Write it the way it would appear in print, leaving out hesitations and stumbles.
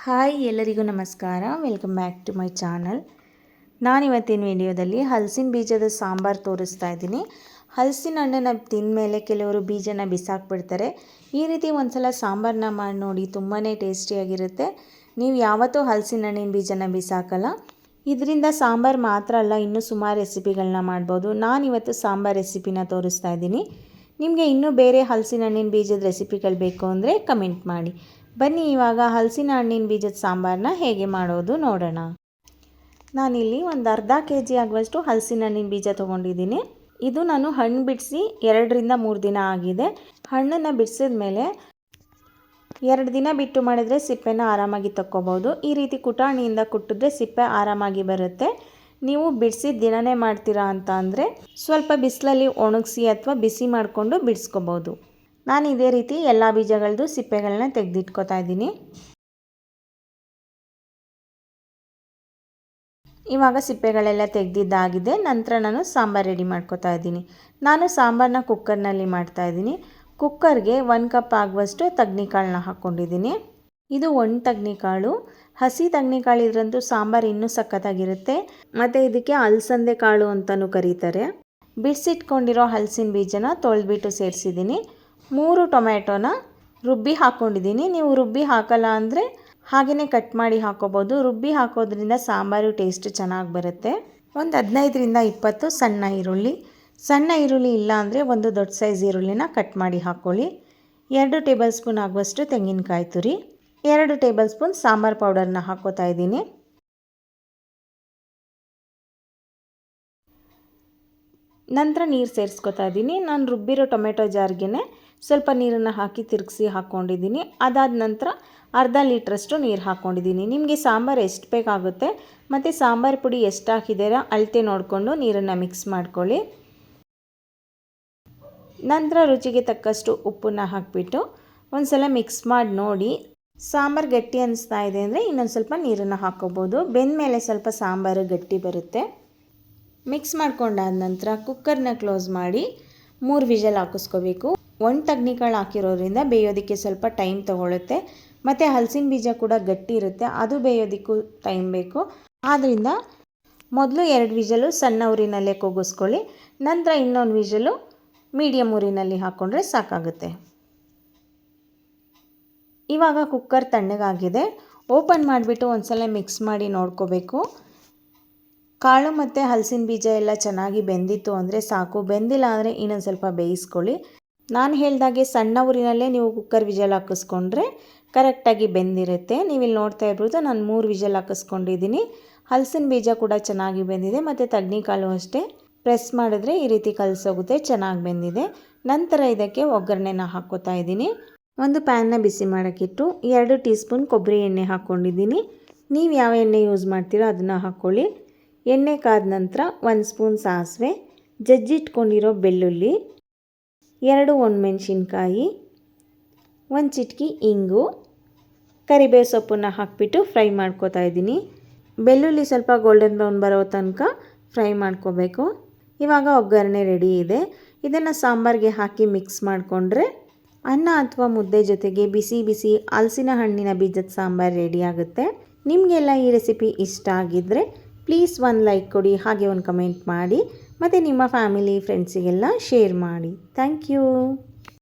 Hi ಎಲ್ಲರಿಗೂ ನಮಸ್ಕಾರ. Welcome back to my channel. ನಾನಿವತ್ತಿನ ವಿಡಿಯೋದಲ್ಲಿ ಹಲಸಿನ ಬೀಜದ ಸಾಂಬಾರು ತೋರಿಸ್ತಾ ಇದ್ದೀನಿ. ಹಲಸಿನ ಹಣ್ಣನ್ನು ತಿಂದಮೇಲೆ ಕೆಲವರು ಬೀಜನ ಬಿಸಾಕ್ಬಿಡ್ತಾರೆ. ಈ ರೀತಿ ಒಂದ್ಸಲ ಸಾಂಬಾರನ್ನ ಮಾಡಿ ನೋಡಿ, ತುಂಬಾ ಟೇಸ್ಟಿಯಾಗಿರುತ್ತೆ. ನೀವು ಯಾವತ್ತೂ ಹಲಸಿನ ಹಣ್ಣಿನ ಬೀಜನ ಬಿಸಾಕಲ್ಲ. ಇದರಿಂದ ಸಾಂಬಾರು ಮಾತ್ರ ಅಲ್ಲ, ಇನ್ನೂ ಸುಮಾರು ರೆಸಿಪಿಗಳನ್ನ ಮಾಡ್ಬೋದು. ನಾನಿವತ್ತು ಸಾಂಬಾರು ರೆಸಿಪಿನ ತೋರಿಸ್ತಾ ಇದ್ದೀನಿ. ನಿಮಗೆ ಇನ್ನೂ ಬೇರೆ ಹಲಸಿನ ಹಣ್ಣಿನ ಬೀಜದ ರೆಸಿಪಿಗಳು ಬೇಕು ಅಂದರೆ ಕಮೆಂಟ್ ಮಾಡಿ. ಬನ್ನಿ ಇವಾಗ ಹಲಸಿನ ಹಣ್ಣಿನ ಬೀಜದ ಸಾಂಬಾರನ್ನ ಹೇಗೆ ಮಾಡೋದು ನೋಡೋಣ. ನಾನಿಲ್ಲಿ ಒಂದು ಅರ್ಧ kg ಆಗುವಷ್ಟು ಹಲಸಿನ ಹಣ್ಣಿನ ಬೀಜ ತೊಗೊಂಡಿದ್ದೀನಿ. ಇದು ನಾನು ಹಣ್ಣು ಬಿಡಿಸಿ 2-3 ದಿನ ಆಗಿದೆ. ಹಣ್ಣನ್ನು ಬಿಡಿಸಿದ ಮೇಲೆ 2 ದಿನ ಬಿಟ್ಟು ಮಾಡಿದ್ರೆ ಸಿಪ್ಪೆನ ಆರಾಮಾಗಿ ತಕ್ಕೋಬೋದು. ಈ ರೀತಿ ಕುಟಾಣಿಯಿಂದ ಕುಟ್ಟಿದ್ರೆ ಸಿಪ್ಪೆ ಆರಾಮಾಗಿ ಬರುತ್ತೆ. ನೀವು ಬಿಡಿಸಿದ ದಿನವೇ ಮಾಡ್ತೀರಾ ಅಂತ ಅಂದರೆ ಸ್ವಲ್ಪ ಬಿಸಿಲಲ್ಲಿ ಒಣಗಿಸಿ ಅಥವಾ ಬಿಸಿ ಮಾಡಿಕೊಂಡು ಬಿಡಿಸ್ಕೋಬೋದು. ನಾನು ಇದೇ ರೀತಿ ಎಲ್ಲ ಬೀಜಗಳದ್ದು ಸಿಪ್ಪೆಗಳನ್ನ ತೆಗೆದಿಟ್ಕೋತಾ ಇದ್ದೀನಿ. ಇವಾಗ ಸಿಪ್ಪೆಗಳೆಲ್ಲ ತೆಗೆದಿದ್ದಾಗಿದೆ. ನಂತರ ನಾನು ಸಾಂಬಾರು ರೆಡಿ ಮಾಡ್ಕೋತಾ ಇದ್ದೀನಿ. ನಾನು ಸಾಂಬಾರನ್ನ ಕುಕ್ಕರ್ನಲ್ಲಿ ಮಾಡ್ತಾಯಿದ್ದೀನಿ. ಕುಕ್ಕರ್ಗೆ 1 ಕಪ್ ಆಗುವಷ್ಟು ತಗ್ನಿಕಾಳನ್ನ ಹಾಕ್ಕೊಂಡಿದ್ದೀನಿ. ಇದು ಒಣ ತಗ್ನಿಕಾಳು. ಹಸಿ ತಗ್ನಿಕಾಳು ಇದ್ರಂತೂ ಸಾಂಬಾರು ಇನ್ನೂ ಸಖತ್ತಾಗಿರುತ್ತೆ. ಮತ್ತು ಇದಕ್ಕೆ ಅಲಸಂದೆ ಕಾಳು ಅಂತಲೂ ಕರೀತಾರೆ. ಬಿಡಿಸಿಟ್ಕೊಂಡಿರೋ ಹಲಸಿನ ಬೀಜನ ತೊಳೆದ್ಬಿಟ್ಟು ಸೇರಿಸಿದ್ದೀನಿ. 3 ಟೊಮ್ಯಾಟೋನ ರುಬ್ಬಿ ಹಾಕ್ಕೊಂಡಿದ್ದೀನಿ. ನೀವು ರುಬ್ಬಿ ಹಾಕಲ್ಲ ಅಂದರೆ ಹಾಗೆಯೇ ಕಟ್ ಮಾಡಿ ಹಾಕೋಬೋದು. ರುಬ್ಬಿ ಹಾಕೋದ್ರಿಂದ ಸಾಂಬಾರು ಟೇಸ್ಟ್ ಚೆನ್ನಾಗಿ ಬರುತ್ತೆ. ಒಂದು 15-20 ಸಣ್ಣ ಈರುಳ್ಳಿ. ಸಣ್ಣ ಈರುಳ್ಳಿ ಇಲ್ಲ ಅಂದರೆ ಒಂದು ದೊಡ್ಡ ಸೈಜ್ ಈರುಳ್ಳಿನ ಕಟ್ ಮಾಡಿ ಹಾಕ್ಕೊಳ್ಳಿ. 2 ಟೇಬಲ್ ಸ್ಪೂನ್ ಆಗುವಷ್ಟು ತೆಂಗಿನಕಾಯಿ ತುರಿ. 2 ಟೇಬಲ್ ಸ್ಪೂನ್ ಸಾಂಬಾರು ಪೌಡರ್ನ ಹಾಕ್ಕೋತಾ ಇದ್ದೀನಿ. ನಂತರ ನೀರು ಸೇರಿಸ್ಕೊತಾ ಇದ್ದೀನಿ. ನಾನು ರುಬ್ಬಿರೋ ಟೊಮೆಟೊ ಜಾರ್ಗೆ ಸ್ವಲ್ಪ ನೀರನ್ನು ಹಾಕಿ ತಿರುಗಿಸಿ ಹಾಕ್ಕೊಂಡಿದ್ದೀನಿ. ಅದಾದ ನಂತರ ಅರ್ಧ ಲೀಟ್ರಷ್ಟು ನೀರು ಹಾಕ್ಕೊಂಡಿದ್ದೀನಿ. ನಿಮಗೆ ಸಾಂಬಾರು ಎಷ್ಟು ಬೇಕಾಗುತ್ತೆ ಮತ್ತು ಸಾಂಬಾರು ಪುಡಿ ಎಷ್ಟು ಹಾಕಿದ್ದೀರಾ ಅಳತೆ ನೋಡಿಕೊಂಡು ನೀರನ್ನು ಮಿಕ್ಸ್ ಮಾಡ್ಕೊಳ್ಳಿ. ನಂತರ ರುಚಿಗೆ ತಕ್ಕಷ್ಟು ಉಪ್ಪನ್ನು ಹಾಕಿಬಿಟ್ಟು ಒಂದು ಸಲ ಮಿಕ್ಸ್ ಮಾಡಿ ನೋಡಿ. ಸಾಂಬಾರು ಗಟ್ಟಿ ಅನಿಸ್ತಾ ಇದೆ ಅಂದರೆ ಇನ್ನೊಂದು ಸ್ವಲ್ಪ ನೀರನ್ನು ಹಾಕ್ಕೋಬೋದು. ಬೆಂದಮೇಲೆ ಸ್ವಲ್ಪ ಸಾಂಬಾರು ಗಟ್ಟಿ ಬರುತ್ತೆ. ಮಿಕ್ಸ್ ಮಾಡ್ಕೊಂಡಾದ ನಂತರ ಕುಕ್ಕರ್ನ ಕ್ಲೋಸ್ ಮಾಡಿ 3 ವಿಷಲ್ ಹಾಕಿಸ್ಕೋಬೇಕು. 1 ತಗ್ನಿಕಾಳು ಹಾಕಿರೋದ್ರಿಂದ ಬೇಯೋದಕ್ಕೆ ಸ್ವಲ್ಪ ಟೈಮ್ ತೊಗೊಳುತ್ತೆ. ಮತ್ತು ಹಲಸಿನ ಬೀಜ ಕೂಡ ಗಟ್ಟಿ ಇರುತ್ತೆ, ಅದು ಬೇಯೋದಕ್ಕೂ ಟೈಮ್ ಬೇಕು. ಆದ್ದರಿಂದ ಮೊದಲು 2 ವಿಷಲು ಸಣ್ಣ ಉರಿನಲ್ಲೇ ಕೂಗಿಸ್ಕೊಳ್ಳಿ. ನಂತರ ಇನ್ನೊಂದು ವಿಷಲು ಮೀಡಿಯಮ್ ಉರಿನಲ್ಲಿ ಹಾಕ್ಕೊಂಡ್ರೆ ಸಾಕಾಗುತ್ತೆ. ಇವಾಗ ಕುಕ್ಕರ್ ತಣ್ಣಗಾಗಿದೆ. ಓಪನ್ ಮಾಡಿಬಿಟ್ಟು ಒಂದು ಸಲ ಮಿಕ್ಸ್ ಮಾಡಿ ನೋಡ್ಕೋಬೇಕು. ಕಾಳು ಮತ್ತು ಹಲಸಿನ ಬೀಜ ಎಲ್ಲ ಚೆನ್ನಾಗಿ ಬೆಂದಿತ್ತು ಅಂದರೆ ಸಾಕು. ಬೆಂದಿಲ್ಲ ಅಂದರೆ ಇನ್ನೊಂದು ಸ್ವಲ್ಪ ಬೇಯಿಸ್ಕೊಳ್ಳಿ. ನಾನು ಹೇಳ್ದಾಗೆ ಸಣ್ಣ ಉರಿನಲ್ಲೇ ನೀವು ಕುಕ್ಕರ್ ವಿಷಲ್ ಹಾಕಿಸ್ಕೊಂಡ್ರೆ ಕರೆಕ್ಟಾಗಿ ಬೆಂದಿರುತ್ತೆ. ನೀವಿಲ್ಲಿ ನೋಡ್ತಾ ಇರ್ಬೋದು, ನಾನು 3 ವಿಷಲ್ ಹಾಕಿಸ್ಕೊಂಡಿದ್ದೀನಿ. ಹಲಸಿನ ಬೀಜ ಕೂಡ ಚೆನ್ನಾಗಿ ಬೆಂದಿದೆ ಮತ್ತು ತಗ್ನಿಕಾಳು ಅಷ್ಟೇ. ಪ್ರೆಸ್ ಮಾಡಿದ್ರೆ ಈ ರೀತಿ ಕಲಸೋಗುತ್ತೆ, ಚೆನ್ನಾಗಿ ಬೆಂದಿದೆ. ನಂತರ ಇದಕ್ಕೆ ಒಗ್ಗರಣೆನ ಹಾಕ್ಕೋತಾ ಇದ್ದೀನಿ. ಒಂದು ಪ್ಯಾನ್ನ ಬಿಸಿ ಮಾಡೋಕ್ಕಿಟ್ಟು 2 ಟೀ ಸ್ಪೂನ್ ಕೊಬ್ಬರಿ ಎಣ್ಣೆ ಹಾಕ್ಕೊಂಡಿದ್ದೀನಿ. ನೀವು ಯಾವ ಎಣ್ಣೆ ಯೂಸ್ ಮಾಡ್ತೀರೋ ಅದನ್ನು ಹಾಕ್ಕೊಳ್ಳಿ. ಎಣ್ಣೆ ಕಾದ ನಂತರ 1 ಸ್ಪೂನ್ ಸಾಸಿವೆ, ಜಜ್ಜಿಟ್ಕೊಂಡಿರೋ ಬೆಳ್ಳುಳ್ಳಿ, 2 ಒಣಮೆಣಸಿನ್ಕಾಯಿ, 1 ಚಿಟಿಕೆ ಇಂಗು, ಕರಿಬೇವು ಸೊಪ್ಪನ್ನು ಹಾಕಿಬಿಟ್ಟು ಫ್ರೈ ಮಾಡ್ಕೋತಾ ಇದ್ದೀನಿ. ಬೆಳ್ಳುಳ್ಳಿ ಸ್ವಲ್ಪ ಗೋಲ್ಡನ್ ಬ್ರೌನ್ ಬರೋ ತನಕ ಫ್ರೈ ಮಾಡ್ಕೋಬೇಕು. ಇವಾಗ ಒಗ್ಗರಣೆ ರೆಡಿ ಇದೆ. ಇದನ್ನು ಸಾಂಬಾರಿಗೆ ಹಾಕಿ ಮಿಕ್ಸ್ ಮಾಡಿಕೊಂಡ್ರೆ ಅನ್ನ ಅಥವಾ ಮುದ್ದೆ ಜೊತೆಗೆ ಬಿಸಿ ಬಿಸಿ ಹಲಸಿನ ಹಣ್ಣಿನ ಬೀಜದ ಸಾಂಬಾರು ರೆಡಿ ಆಗುತ್ತೆ. ನಿಮಗೆಲ್ಲ ಈ ರೆಸಿಪಿ ಇಷ್ಟ ಆಗಿದ್ದರೆ ಪ್ಲೀಸ್ ಒಂದು ಲೈಕ್ ಕೊಡಿ, ಹಾಗೆ ಒಂದು ಕಮೆಂಟ್ ಮಾಡಿ ಮತ್ತು ನಿಮ್ಮ ಫ್ಯಾಮಿಲಿ ಫ್ರೆಂಡ್ಸಿಗೆಲ್ಲ ಶೇರ್ ಮಾಡಿ. Thank you.